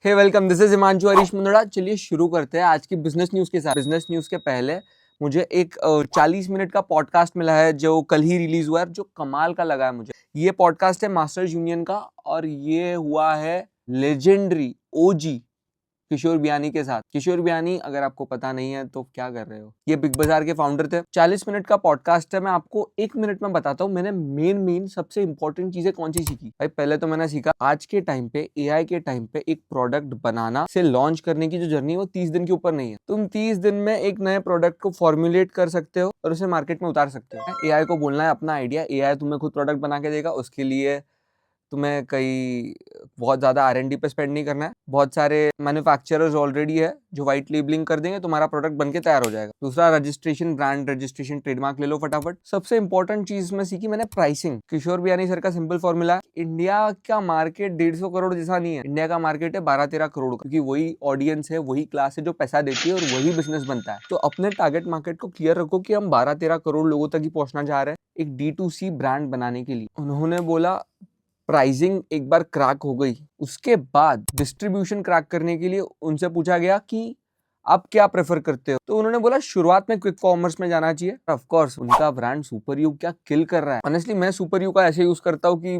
Hey welcome, this is Himanshu Harish Mundada. चलिए शुरू करते हैं आज की बिजनेस न्यूज के साथ। बिजनेस न्यूज के पहले मुझे एक 40 मिनट का पॉडकास्ट मिला है जो कल ही रिलीज हुआ है, जो कमाल का लगा है मुझे। ये पॉडकास्ट है मास्टर्स यूनियन का और ये हुआ है लेजेंडरी ओजी किशोर बियानी के साथ। किशोर बियानी अगर आपको पता नहीं है तो क्या कर रहे हो, ये बिग बाजार के फाउंडर थे। 40 मिनट का पॉडकास्ट है। मैं आपको 1 मिनट में बताता हूँ मैंने मेन सबसे इंपॉर्टेंट चीजें कौन सी सीखी। भाई पहले तो मैंने सीखा आज के टाइम पे, एआई के टाइम पे एक प्रोडक्ट बनाना से लॉन्च करने की जो जर्नी है वो 30 दिन के ऊपर नहीं है। तुम 30 दिन में एक नए प्रोडक्ट को फॉर्मुलेट कर सकते हो और उसे मार्केट में उतार सकते हो। एआई को बोलना है अपना आइडिया, एआई तुम्हें खुद प्रोडक्ट बना के देगा। उसके लिए तुम्हें कई बहुत ज़्यादा R&D पे स्पेंड नहीं करना है। बहुत सारे मैन्युफैक्चरर्स ऑलरेडी है जो व्हाइट लेबलिंग कर देंगे, तुम्हारा प्रोडक्ट बनके तैयार हो जाएगा। दूसरा, रजिस्ट्रेशन, ब्रांड रजिस्ट्रेशन, ट्रेडमार्क ले लो फटाफट। सबसे इंपॉर्टेंट चीज में सीखी मैंने प्राइसिंग। किशोर बियानी सर का सिंपल फॉर्मूला, इंडिया का मार्केट 150 करोड़ जैसा नहीं है। इंडिया का मार्केट है 12-13 करोड़, क्योंकि वही ऑडियंस है, वही क्लास है जो पैसा देती है और वही बिजनेस बनता है। तो अपने टारगेट मार्केट को क्लियर रखो कि हम 12-13 करोड़ लोगों तक ही पहुंचना चाह रहे हैं एक D2C ब्रांड बनाने के लिए। उन्होंने बोला प्राइसिंग एक बार क्रैक हो गई, उसके बाद डिस्ट्रीब्यूशन क्रैक करने के लिए उनसे पूछा गया कि आप क्या प्रेफर करते हो। तो उन्होंने बोला शुरुआत में क्विक कॉमर्स में जाना चाहिए। ऑफ कोर्स उनका ब्रांड सुपर यू क्या किल कर रहा है। ऑनेस्टली मैं सुपर यू का ऐसे यूज करता हूँ कि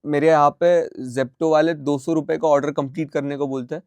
मेरे यहाँ पे जेप्टो वाले 200 रुपए का ऑर्डर कंप्लीट करने को बोलते हैं,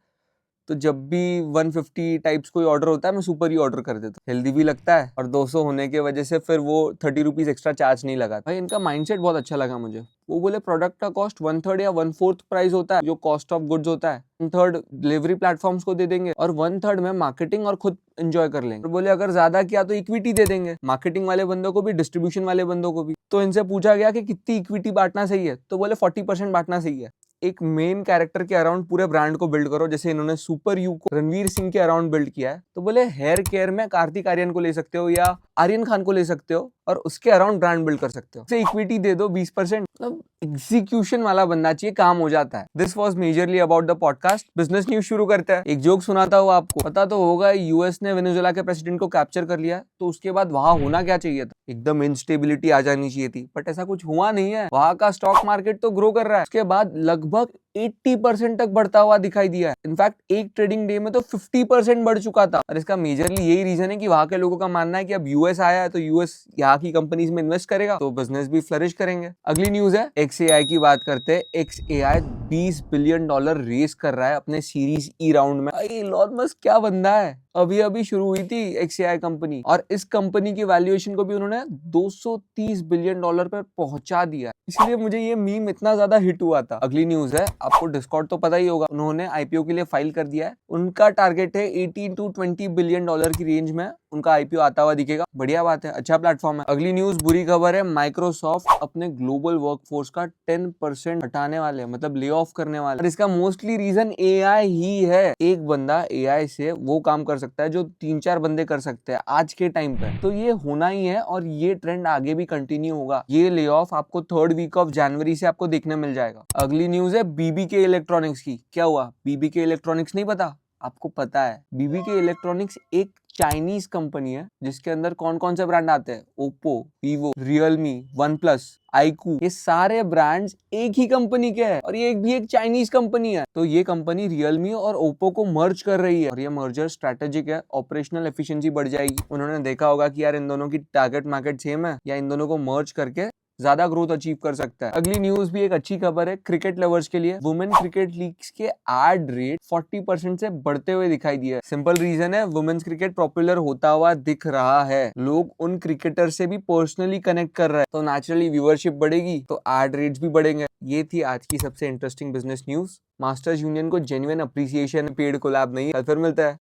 तो जब भी 150 टाइप्स कोई ऑर्डर होता है मैं सुपर ही ऑर्डर कर देता हूँ। हेल्दी भी लगता है और 200 होने के वजह से फिर वो 30 रुपीज एक्स्ट्रा चार्ज नहीं लगा। भाई इनका माइंडसेट बहुत अच्छा लगा मुझे। वो बोले प्रोडक्ट का कॉस्ट 1/3 या 1/4 प्राइस होता है जो कॉस्ट ऑफ गुड्स होता है। 1/3 डिलीवरी प्लेटफॉर्म्स को दे देंगे और 1/3 में मार्केटिंग और खुद एंजॉय कर लेंगे। बोले अगर ज्यादा किया तो इक्विटी दे देंगे, मार्केटिंग वाले बंदों को भी, डिस्ट्रीब्यूशन वाले बंदों को भी। तो इनसे पूछा गया कि कितनी इक्विटी बांटना सही है, तो बोले 40% बांटना सही है। एक मेन कैरेक्टर के अराउंड पूरे ब्रांड को बिल्ड करो, जैसे इन्होंने सुपर यू को रणवीर सिंह के अराउंड बिल्ड किया है। तो बोले हेयर केयर में कार्तिक आर्यन को ले सकते हो या आर्यन खान को ले सकते हो और उसके अराउंड ब्रांड बिल्ड कर सकते हो। इक्विटी दे दो 20%। मतलब एग्जीक्यूशन वाला बनना चाहिए, काम हो जाता है। This was majorly about the podcast. Business news शुरू करते हैं। एक जोक सुनाता हूँ आपको। पता तो होगा यूएस ने वेनेजुएला के प्रेसिडेंट को कैप्चर कर लिया, तो उसके बाद वहां होना क्या चाहिए था, एकदम इंस्टेबिलिटी आ जानी चाहिए थी, बट ऐसा कुछ हुआ नहीं है। वहां का स्टॉक मार्केट तो ग्रो कर रहा है। उसके बाद लगभग 80% तक बढ़ता हुआ दिखाई दिया है। इनफैक्ट एक ट्रेडिंग डे में तो 50% बढ़ चुका था। और इसका मेजरली यही रीजन है कि वहां के लोगों का मानना है कि अब यूएस आया है तो यूएस यहाँ की कंपनीज में इन्वेस्ट करेगा तो बिजनेस भी फ्लरिश करेंगे। अगली न्यूज है XAI की बात करते हैं। XAI $20 बिलियन रेस कर रहा है अपने सीरीज ई राउंड में। इलॉन मस्क क्या बंदा है। अभी शुरू हुई थी XAI कंपनी और इस कंपनी की वैल्यूएशन को भी उन्होंने $230 बिलियन पर पहुंचा दिया। इसलिए मुझे ये मीम इतना ज्यादा हिट हुआ था। अगली न्यूज है, आपको डिस्कॉर्ड तो पता ही होगा, उन्होंने आईपीओ के लिए फाइल कर दिया है। उनका टारगेट है 18 to 20 बिलियन डॉलर की रेंज में उनका आईपीओ आता हुआ दिखेगा। बढ़िया बात है, अच्छा प्लेटफॉर्म है। अगली न्यूज बुरी खबर है, माइक्रोसॉफ्ट अपने ग्लोबल वर्कफोर्स का 10% हटाने वाले, मतलब ले ऑफ करने वाले। और इसका मोस्टली रीजन एआई ही है। एक बंदा एआई से वो काम कर सकता है जो 3-4 बंदे कर सकते हैं आज के टाइम पे। तो ये होना ही है और ये ट्रेंड आगे भी कंटिन्यू होगा। ये ले ऑफ आपको 3rd वीक ऑफ जनवरी से आपको देखने मिल जाएगा। अगली न्यूज है बीबीके इलेक्ट्रॉनिक्स की। क्या हुआ, बीबीके इलेक्ट्रॉनिक्स नहीं पता? आपको पता है बीबीके इलेक्ट्रॉनिक्स एक चाइनीज कंपनी है जिसके अंदर कौन कौन से ब्रांड आते हैं, Oppo, Vivo, Realme, one plus, iQOO. ये सारे ब्रांड्स एक ही कंपनी के हैं और ये भी एक चाइनीज कंपनी है। तो ये कंपनी रियलमी और ओप्पो को मर्ज कर रही है और ये मर्जर स्ट्रेटेजिक है, ऑपरेशनल एफिशिएंसी बढ़ जाएगी। उन्होंने देखा होगा कि यार इन दोनों की टारगेट मार्केट सेम है या इन दोनों को मर्ज करके ज्यादा ग्रोथ अचीव कर सकता है। अगली न्यूज भी एक अच्छी खबर है क्रिकेट लवर्स के लिए। वुमेन क्रिकेट लीग्स के एड रेट 40% से बढ़ते हुए दिखाई दिया है। सिंपल रीजन है, वुमेन्स क्रिकेट पॉपुलर होता हुआ दिख रहा है। लोग उन क्रिकेटर से भी पर्सनली कनेक्ट कर रहे हैं, तो नेचुरली व्यूअरशिप बढ़ेगी तो एड रेट्स भी बढ़ेंगे। ये थी आज की सबसे interesting business news. Masters union को जेन्युइन अप्रिसिएशन, पेड कोलैब नहीं। कल फिर मिलता है।